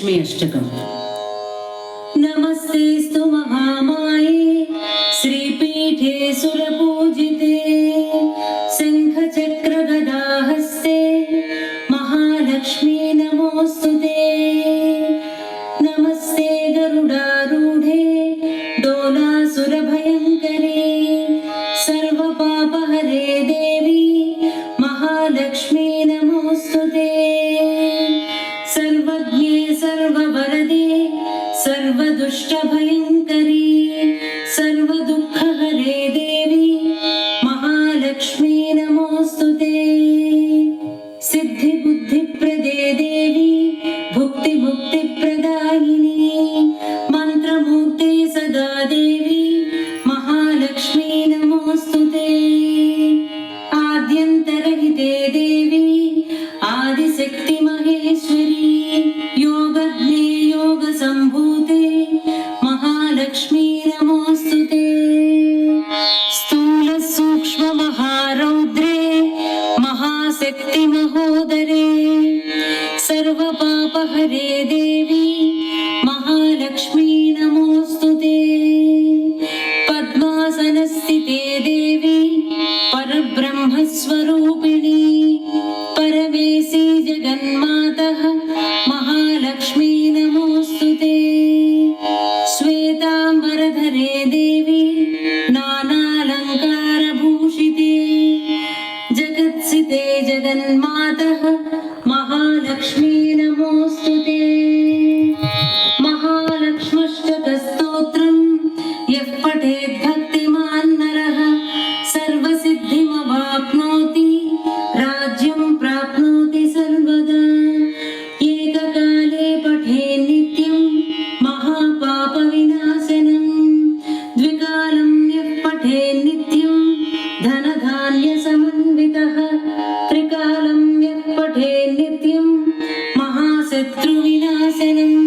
महालक्ष्मी अष्टकम्। नमस्तेस्तु महामाये श्रीपीठे सुरपूजिते शङ्खचक्रगदाहस्ते महालक्ष्मी नमोस्तुते। नमस्ते गरुडारूढे डोलासुरभयङ्करे सर्वपापहरे देवी महालक्ष्मी नमोस्तुते। सर्वज्ञे सर्ववरदे सर्वदुष्टभयङ्करी सर्वदुःखहरे देवी महालक्ष्मी नमोस्तुते। सिद्धिबुद्धिप्रदे देवी भुक्तिमुक्तिप्रदायिनी मन्त्रमूर्ते सदा देवी महालक्ष्मी नमोस्तुते। आद्यन्तरहिते देवी आदिशक्ति महेश्वरी योगज्ञे योगसम्भूते महालक्ष्मी नमोस्तुते। स्थूल सूक्ष्म महारौद्रे महाशक्ति महोदरे सर्वपापहरे देवी महालक्ष्मी नमोस्तुते। पद्मासनस्थिते देवी परब्रह्मस्वरूपिणी परमेशी जगन्मातः महालक्ष्मी नमोस्तुते। श्वेतांबरधरे देवी नानालङ्कारभूषिते जगत्सिते जगन्मातः महालक्ष्मी नमोस्तुते। महालक्ष्म्यष्टकस्तोत्रं यः पठेत् भक्तिमान् नरः सर्वसिद्धिमवाप्नोति राज्यं प्राप्नोति सर्वदा। एककाले पठेत् नित्यं महापापविनाशनं द्विकालं यः पठेत् नित्यं धनधान्यसमन्वितः त्रिकालं यः पठेत् नित्यं महाशत्रुविनाशनम्।